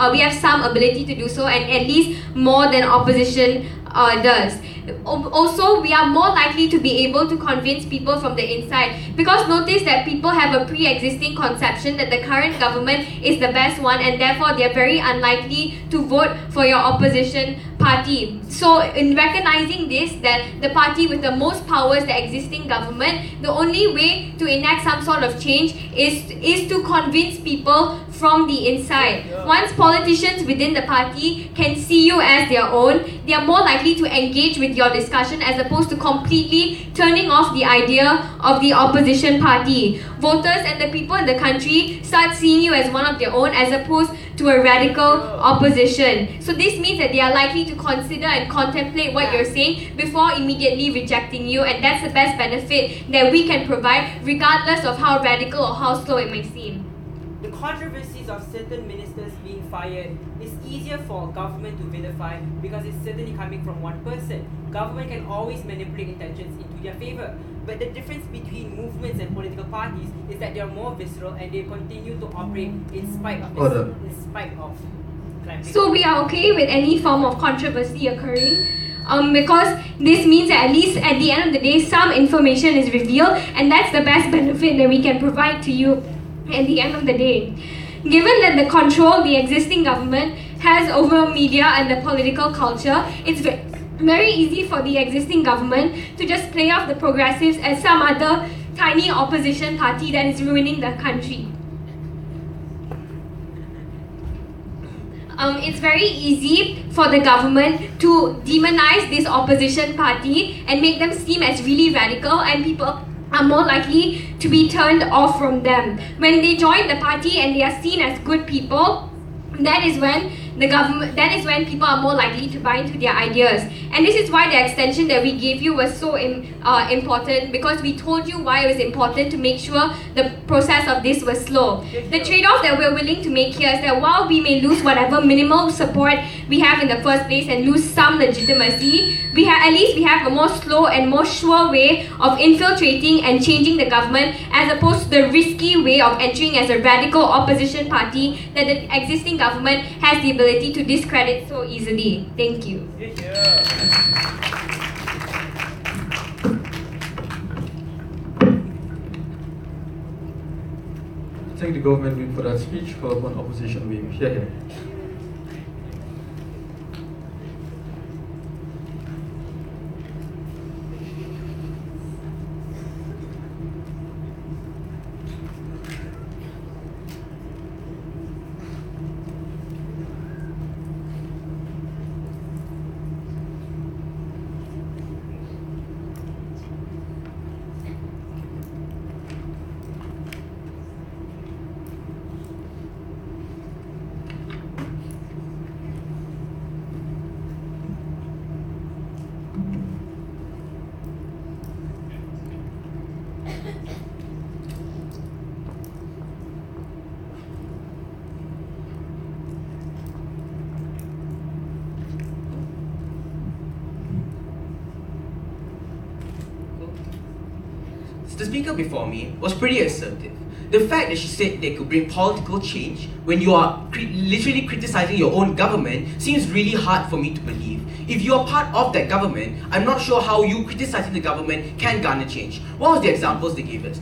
And at least more than opposition does. Also, we are more likely to be able to convince people from the inside, because notice that people have a pre-existing conception that the current government is the best one, and therefore they are very unlikely to vote for your opposition party. So in recognizing this, that the party with the most power is the existing government, the only way to enact some sort of change is to convince people from the inside. Once politicians within the party can see you as their own, they are more likely to engage with your discussion as opposed to completely turning off the idea of the opposition party. Voters and the people in the country start seeing you as one of their own as opposed to a radical opposition. So this means that they are likely to consider and contemplate what you're saying before immediately rejecting you, and that's the best benefit that we can provide regardless of how radical or how slow it may seem. The controversies of certain ministers being fired is easier for government to vilify because it's certainly coming from one person. Government can always manipulate intentions into their favor. But the difference between movements and political parties is that they are more visceral and they continue to operate in spite of clamping. So we are okay with any form of controversy occurring. Because this means that at least at the end of the day, some information is revealed, and that's the best benefit that we can provide to you at the end of the day. Given that the control the existing government has over media and the political culture, it's very easy for the existing government to just play off the progressives as some other tiny opposition party that is ruining the country. It's very easy for the government to demonize this opposition party and make them seem as really radical, and people are more likely to be turned off from them. When they join the party and they are seen as good people, that is when people are more likely to buy into their ideas. And this is why the extension that we gave you was so important, because we told you why it was important to make sure the process of this was slow. The trade-off that we're willing to make here is that while we may lose whatever minimal support we have in the first place and lose some legitimacy, at least we have a more slow and more sure way of infiltrating and changing the government, as opposed to the risky way of entering as a radical opposition party that the existing government has the ability to discredit so easily. Thank you. Thank the government wing for that speech. Call upon opposition wing. Here. The speaker before me was pretty assertive. The fact that she said they could bring political change when you are literally criticizing your own government seems really hard for me to believe. If you are part of that government, I'm not sure how you criticizing the government can garner change. What was the examples they gave us?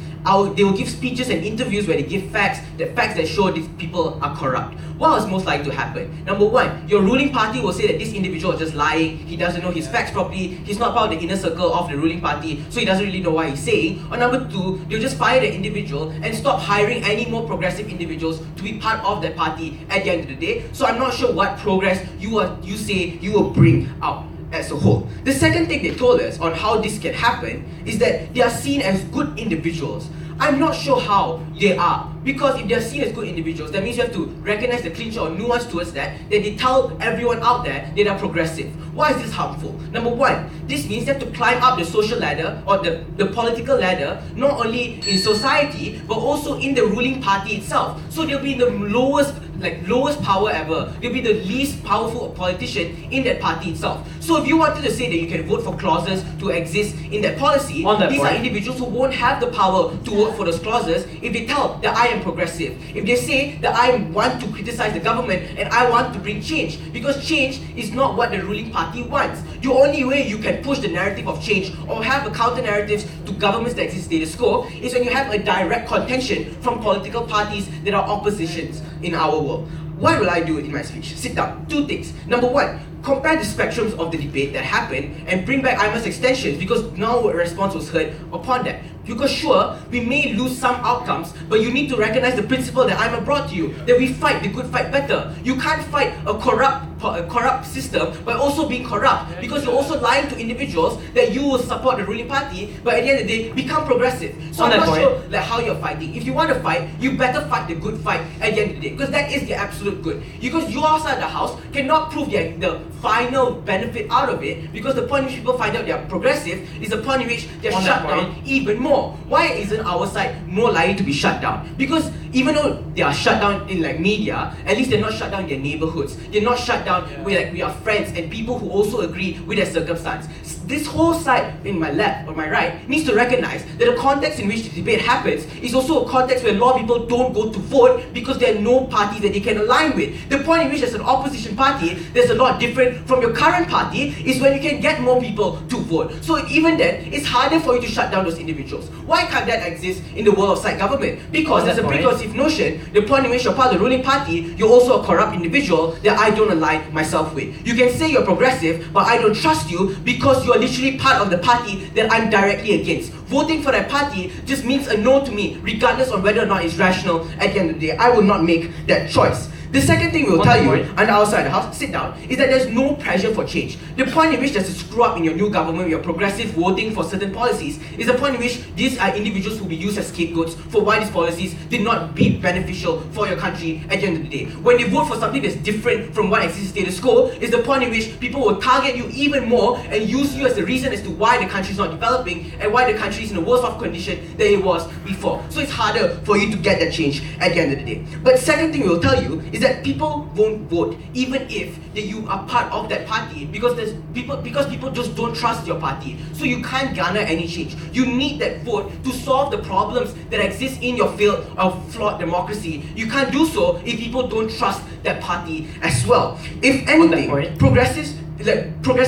They will give speeches and interviews where they give facts that show these people are corrupt. What was most likely to happen? Number one, your ruling party will say that this individual is just lying, he doesn't know his facts properly, he's not part of the inner circle of the ruling party, so he doesn't really know what he's saying. Or number two, they'll just fire the individual and stop hiring any more progressive individuals to be part of that party at the end of the day. So I'm not sure what progress you say you will bring out as a whole. The second thing they told us on how this can happen is that they are seen as good individuals. I'm not sure how they are, because if they are seen as good individuals, that means you have to recognize the clincher or nuance towards that they tell everyone out there that they are progressive. Why is this harmful? Number one, this means they have to climb up the social ladder or the political ladder, not only in society but also in the ruling party itself. So they'll be in the lowest power ever. They'll be the least powerful politician in that party itself. So if you wanted to say that you can vote for clauses to exist in that policy, these are individuals who won't have the power to vote for those clauses if they tell that I am progressive. If they say that I want to criticize the government and I want to bring change, because change is not what the ruling party wants. The only way you can push the narrative of change or have a counter narratives to governments that exist status quo is when you have a direct contention from political parties that are oppositions in our world. What will I do in my speech? Sit down. Two things. Number one, compare the spectrums of the debate that happened and bring back IMA's extensions, because no response was heard upon that. Because sure, we may lose some outcomes, but you need to recognize the principle that I'm brought to you, that we fight the good fight better. You can't fight a corrupt system by also being corrupt, because you're also lying to individuals that you will support the ruling party, but at the end of the day, become progressive. So I'm not sure like how you're fighting. If you want to fight, you better fight the good fight at the end of the day, because that is the absolute good. Because your side of the house cannot prove the final benefit out of it, because the point in which people find out they're progressive is the point in which they're shut down even more. Why isn't our side more likely to be shut down? Because even though they are shut down in like media, at least they're not shut down in their neighborhoods. They're not shut down where like we are friends and people who also agree with their circumstance. This whole side in my left or my right needs to recognize that the context in which the debate happens is also a context where a lot of people don't go to vote because there are no parties that they can align with. The point in which there's an opposition party that's a lot different from your current party is when you can get more people to vote. So even then, it's harder for you to shut down those individuals. Why can't that exist in the world of side government? Because there's a preconceived notion, the point in which you're part of the ruling party, you're also a corrupt individual that I don't align myself with. You can say you're progressive, but I don't trust you because you're literally part of the party that I'm directly against. Voting for that party just means a no to me, regardless of whether or not it's rational at the end of the day. I will not make that choice. The second thing we'll tell you, on the outside of the house, sit down, is that there's no pressure for change. The point in which there's a screw up in your new government, your progressive voting for certain policies, is the point in which these are individuals who will be used as scapegoats for why these policies did not be beneficial for your country at the end of the day. When they vote for something that's different from what exists status quo, is the point in which people will target you even more and use you as the reason as to why the country is not developing and why the country is in a worse off condition than it was before. So it's harder for you to get that change at the end of the day. But second thing we'll tell you is that people won't vote even if you are part of that party because people just don't trust your party. So you can't garner any change. You need that vote to solve the problems that exist in your field of flawed democracy. You can't do so if people don't trust that party as well. If anything, progressives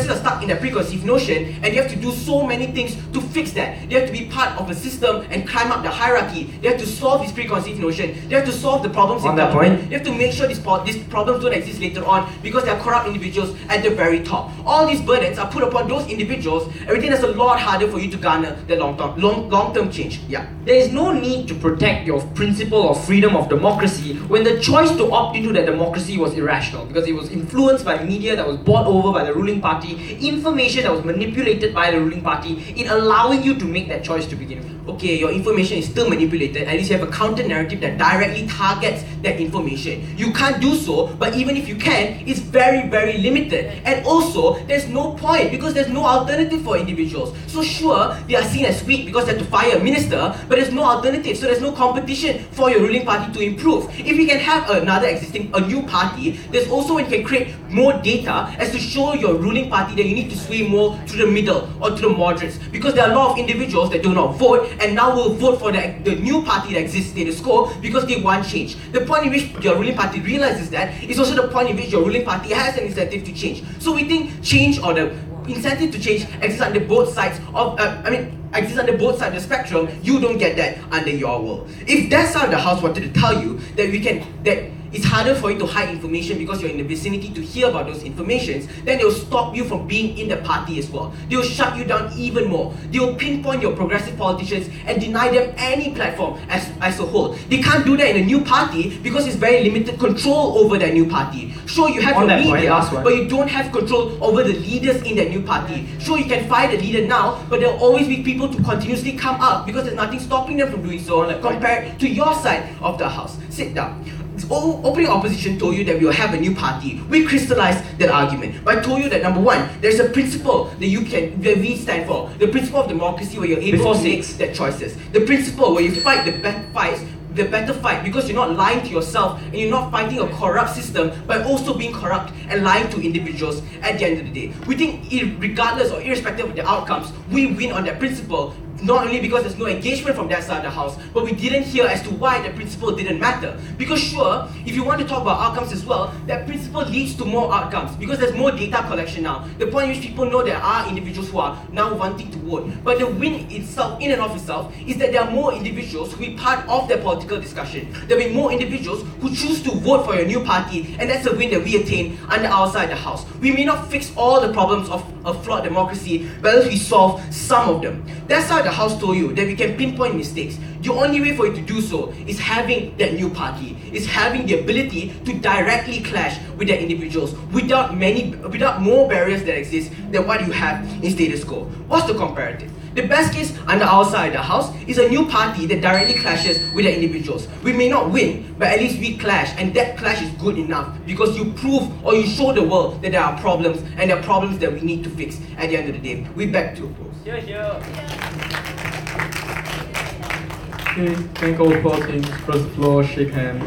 are stuck in a preconceived notion, and you have to do so many things to fix that. They have to be part of a system and climb up the hierarchy. They have to solve this preconceived notion. They have to solve the problems in government. They have to make sure these problems don't exist later on because there are corrupt individuals at the very top. All these burdens are put upon those individuals. Everything is a lot harder for you to garner the long-term change. Yeah. There is no need to protect your principle of freedom of democracy when the choice to opt into that democracy was irrational, because it was influenced by media that was bought over by the ruling party, information that was manipulated by the ruling party in allowing you to make that choice to begin with. Okay, your information is still manipulated. At least you have a counter narrative that directly targets that information. You can't do so, but even if you can, it's very, very limited. And also, there's no point because there's no alternative for individuals. So sure, they are seen as weak because they have to fire a minister, but there's no alternative, so there's no competition for your ruling party to improve. If we can have a new party, there's also when you can create more data as to show your ruling party that you need to sway more to the middle or to the moderates, because there are a lot of individuals that do not vote and now will vote for the new party that exists status quo because they want change. The point in which your ruling party realizes that is also the point in which your ruling party has an incentive to change. So we think change or the incentive to change exists under both sides of exists under both sides of the spectrum. You don't get that under your world. If that side of the house wanted to tell you that it's harder for you to hide information because you're in the vicinity to hear about those informations, then they'll stop you from being in the party as well. They'll shut you down even more. They'll pinpoint your progressive politicians and deny them any platform as a whole. They can't do that in a new party because it's very limited control over that new party. Sure, you have your media, but you don't have control over the leaders in that new party. Sure, you can fire the leader now, but there'll always be people to continuously come up because there's nothing stopping them from doing so compared to your side of the house. Sit down. Opening opposition told you that we will have a new party. We crystallized that argument. But I told you that number one, there's a principle that we stand for. The principle of democracy where you're able to make that choices. The principle where you fight the better fight because you're not lying to yourself and you're not fighting a corrupt system but also being corrupt and lying to individuals at the end of the day. We think regardless or irrespective of the outcomes, we win on that principle. Not only because there's no engagement from that side of the house, but we didn't hear as to why that principle didn't matter. Because sure, if you want to talk about outcomes as well, that principle leads to more outcomes because there's more data collection now. The point in which people know there are individuals who are now wanting to vote. But the win itself, in and of itself, is that there are more individuals who be part of the political discussion. There will be more individuals who choose to vote for your new party, and that's a win that we attain under our side of the house. We may not fix all the problems of a flawed democracy, but else we solve some of them. That's how the House told you that we can pinpoint mistakes. The only way for you to do so is having that new party, is having the ability to directly clash with the individuals without more barriers that exist than what you have in status quo. What's the comparative? The best case under our side of the house is a new party that directly clashes with the individuals. We may not win, but at least we clash, and that clash is good enough because you prove or you show the world that there are problems, and there are problems that we need to fix at the end of the day. We back to close. Okay, thank all the parties. Press the floor, shake hands.